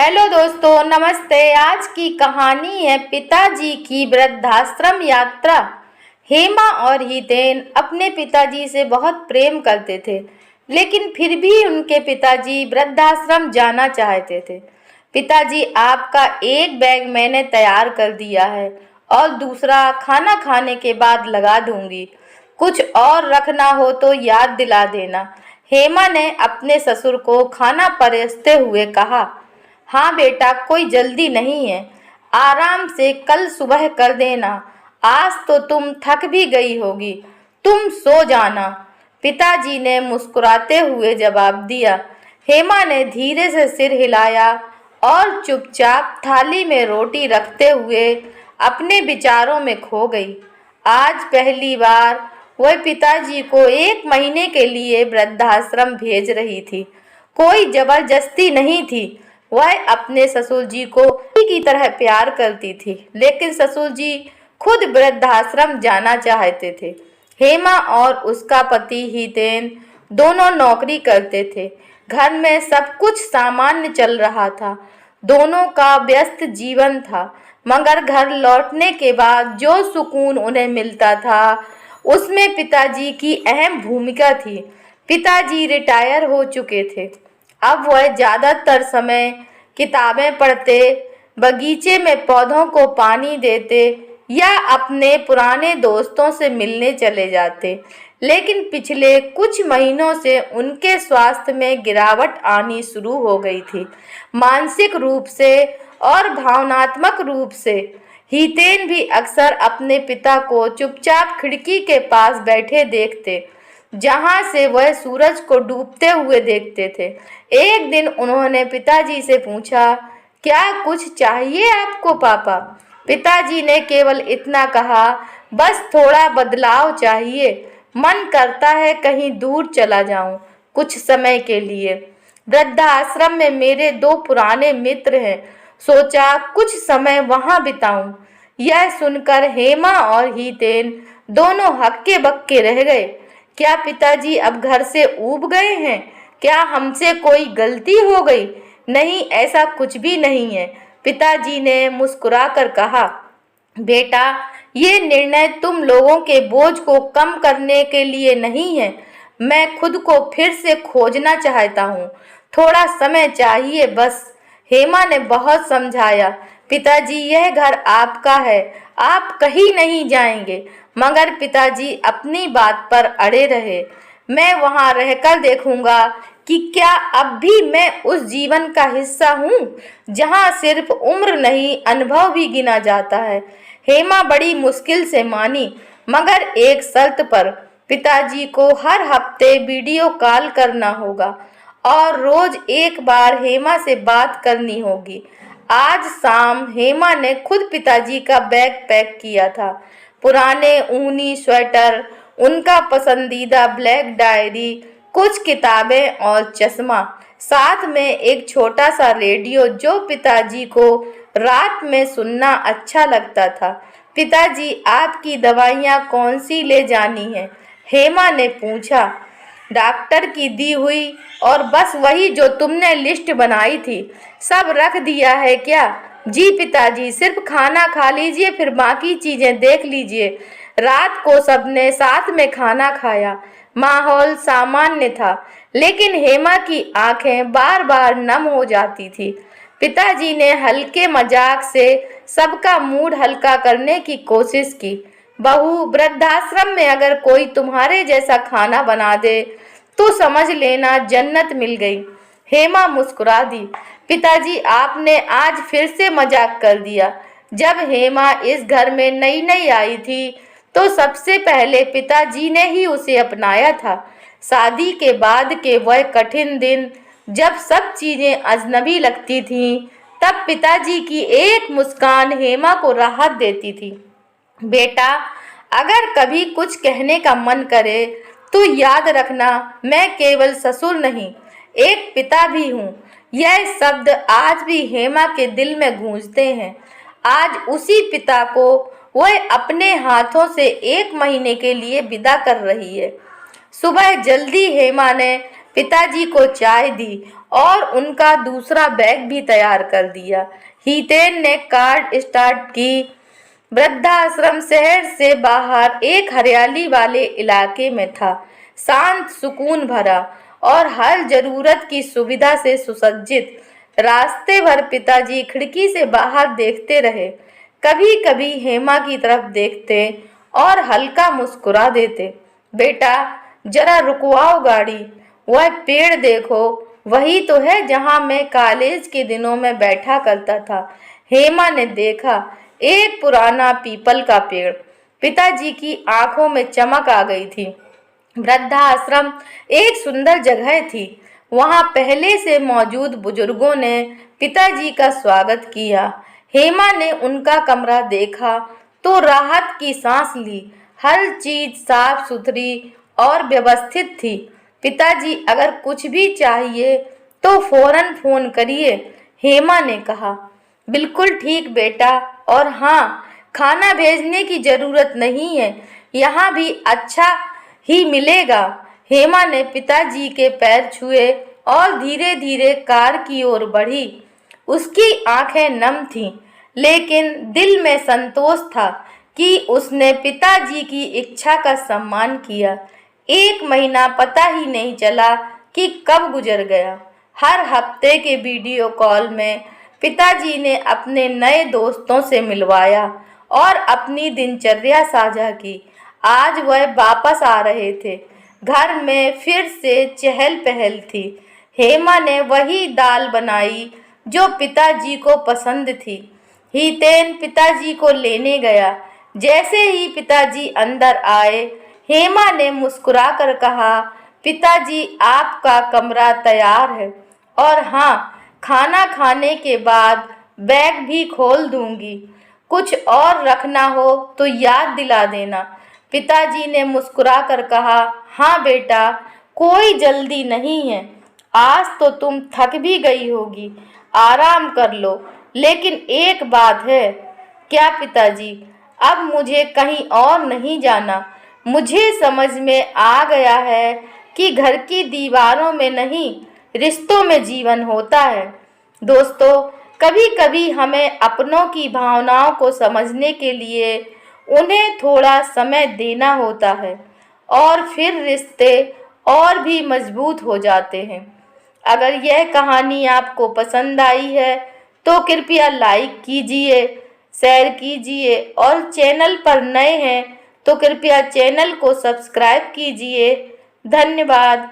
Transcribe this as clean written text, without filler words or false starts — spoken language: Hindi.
हेलो दोस्तों, नमस्ते। आज की कहानी है पिताजी की वृद्धाश्रम यात्रा। हेमा और हितेन अपने पिताजी से बहुत प्रेम करते थे, लेकिन फिर भी उनके पिताजी वृद्धाश्रम जाना चाहते थे। पिताजी, आपका एक बैग मैंने तैयार कर दिया है और दूसरा खाना खाने के बाद लगा दूंगी। कुछ और रखना हो तो याद दिला देना। हेमा ने अपने ससुर को खाना परोसते हुए कहा। हाँ बेटा, कोई जल्दी नहीं है। आराम से कल सुबह कर देना। आज तो तुम थक भी गई होगी, तुम सो जाना। पिताजी ने मुस्कुराते हुए जवाब दिया। हेमा ने धीरे से सिर हिलाया और चुपचाप थाली में रोटी रखते हुए अपने विचारों में खो गई। आज पहली बार वह पिताजी को 1 महीने के लिए वृद्धाश्रम भेज रही थी। कोई जबरदस्ती नहीं थी। वह अपने ससुर जी को पति की तरह प्यार करती थी, लेकिन ससुर जी खुद वृद्धाश्रम जाना चाहते थे। हेमा और उसका पति हितेन दोनों नौकरी करते थे। घर में सब कुछ सामान्य चल रहा था। दोनों का व्यस्त जीवन था, मगर घर लौटने के बाद जो सुकून उन्हें मिलता था, उसमें पिताजी की अहम भूमिका थी। पिताजी रिटायर हो चुके थे। अब वह ज़्यादातर समय किताबें पढ़ते, बगीचे में पौधों को पानी देते या अपने पुराने दोस्तों से मिलने चले जाते। लेकिन पिछले कुछ महीनों से उनके स्वास्थ्य में गिरावट आनी शुरू हो गई थी, मानसिक रूप से और भावनात्मक रूप से। हितेन भी अक्सर अपने पिता को चुपचाप खिड़की के पास बैठे देखते, जहां से वह सूरज को डूबते हुए देखते थे। एक दिन उन्होंने पिताजी से पूछा, क्या कुछ चाहिए आपको पापा? पिताजी ने केवल इतना कहा, बस थोड़ा बदलाव चाहिए। मन करता है कहीं दूर चला जाऊं कुछ समय के लिए। वृद्धाश्रम में मेरे 2 पुराने मित्र हैं, सोचा कुछ समय वहां बिताऊं। यह सुनकर हेमा और हितेन दोनों हक्के बक्के रह गए। क्या पिताजी अब घर से ऊब गए हैं? क्या हमसे कोई गलती हो गई? नहीं, ऐसा कुछ भी नहीं है। पिताजी ने मुस्कुराकर कहा, बेटा, ये निर्णय तुम लोगों के बोझ को कम करने के लिए नहीं है। मैं खुद को फिर से खोजना चाहता हूँ। थोड़ा समय चाहिए बस। हेमा ने बहुत समझाया। पिताजी, यह घर आपका है, आप कहीं नहीं जाएंगे। मगर पिताजी अपनी बात पर अड़े रहे। मैं वहां रहकर देखूंगा कि क्या अब भी मैं उस जीवन का हिस्सा हूँ जहाँ सिर्फ उम्र नहीं, अनुभव भी गिना जाता है। हेमा बड़ी मुश्किल से मानी, मगर एक शर्त पर। पिताजी को हर हफ्ते वीडियो कॉल करना होगा और रोज एक बार हेमा से बात करनी होगी। आज शाम हेमा ने खुद पिताजी का बैग पैक किया था। पुराने ऊनी स्वेटर, उनका पसंदीदा ब्लैक डायरी, कुछ किताबें और चश्मा, साथ में एक छोटा सा रेडियो जो पिताजी को रात में सुनना अच्छा लगता था। पिताजी, आपकी दवाइयाँ कौन सी ले जानी है? हेमा ने पूछा। डॉक्टर की दी हुई, और बस वही जो तुमने लिस्ट बनाई थी। सब रख दिया है क्या? जी पिताजी, सिर्फ खाना खा लीजिए, फिर बाकी चीजें देख लीजिए। रात को सबने साथ में खाना खाया। माहौल सामान्य था, लेकिन हेमा की आंखें बार बार नम हो जाती थी। पिताजी ने हल्के मजाक से सबका मूड हल्का करने की कोशिश की। बहू, वृद्धाश्रम में अगर कोई तुम्हारे जैसा खाना बना दे तो समझ लेना जन्नत मिल गई। हेमा मुस्कुरा दी। पिताजी, आपने आज फिर से मजाक कर दिया। जब हेमा इस घर में नई नई आई थी तो सबसे पहले पिताजी ने ही उसे अपनाया था। शादी के बाद के वह कठिन दिन, जब सब चीजें अजनबी लगती थीं, तब पिताजी की एक मुस्कान हेमा को राहत देती थी। बेटा, अगर कभी कुछ कहने का मन करे तो याद रखना, मैं केवल ससुर नहीं, एक पिता भी हूँ। यह शब्द आज भी हेमा के दिल में गूंजते हैं। आज उसी पिता को वह अपने हाथों से 1 महीने के लिए विदा कर रही है। सुबह जल्दी हेमा ने पिताजी को चाय दी और उनका दूसरा बैग भी तैयार कर दिया। हितेन ने कार स्टार्ट की। वृद्धाश्रम शहर से बाहर एक हरियाली वाले इलाके में था, शांत, सुकून भरा और हर जरूरत की सुविधा से सुसज्जित। रास्ते भर पिताजी खिड़की से बाहर देखते रहे, कभी कभी हेमा की तरफ देखते और हल्का मुस्कुरा देते। बेटा, जरा रुकवाओ गाड़ी, वह पेड़ देखो, वही तो है जहां मैं कॉलेज के दिनों में बैठा करता था। हेमा ने देखा, एक पुराना पीपल का पेड़। पिताजी की आंखों में चमक आ गई थी। वृद्धाश्रम एक सुंदर जगह थी। वहां पहले से मौजूद बुजुर्गों ने पिताजी का स्वागत किया। हेमा ने उनका कमरा देखा तो राहत की सांस ली। हर चीज साफ सुथरी और व्यवस्थित थी। पिताजी, अगर कुछ भी चाहिए तो फौरन फोन करिए, हेमा ने कहा। बिल्कुल ठीक बेटा, और हाँ, खाना भेजने की जरूरत नहीं है, यहाँ भी अच्छा ही मिलेगा। हेमा ने पिताजी के पैर छुए और धीरे धीरे कार की ओर बढ़ी। उसकी आंखें नम थीं, लेकिन दिल में संतोष था कि उसने पिताजी की इच्छा का सम्मान किया। 1 महीना पता ही नहीं चला कि कब गुजर गया। हर हफ्ते के वीडियो कॉल में पिताजी ने अपने नए दोस्तों से मिलवाया और अपनी दिनचर्या साझा की। आज वह वापस आ रहे थे। घर में फिर से चहल पहल थी। हेमा ने वही दाल बनाई जो पिताजी को पसंद थी। हितेन पिताजी को लेने गया। जैसे ही पिताजी अंदर आए, हेमा ने मुस्कुराकर कहा, पिताजी, आपका कमरा तैयार है, और हाँ, खाना खाने के बाद बैग भी खोल दूंगी। कुछ और रखना हो तो याद दिला देना। पिताजी ने मुस्कुराकर कहा, हाँ बेटा, कोई जल्दी नहीं है। आज तो तुम थक भी गई होगी, आराम कर लो। लेकिन एक बात है। क्या पिताजी? अब मुझे कहीं और नहीं जाना। मुझे समझ में आ गया है कि घर की दीवारों में नहीं, रिश्तों में जीवन होता है। दोस्तों, कभी कभी हमें अपनों की भावनाओं को समझने के लिए उन्हें थोड़ा समय देना होता है, और फिर रिश्ते और भी मजबूत हो जाते हैं। अगर यह कहानी आपको पसंद आई है तो कृपया लाइक कीजिए, शेयर कीजिए, और चैनल पर नए हैं तो कृपया चैनल को सब्सक्राइब कीजिए। धन्यवाद।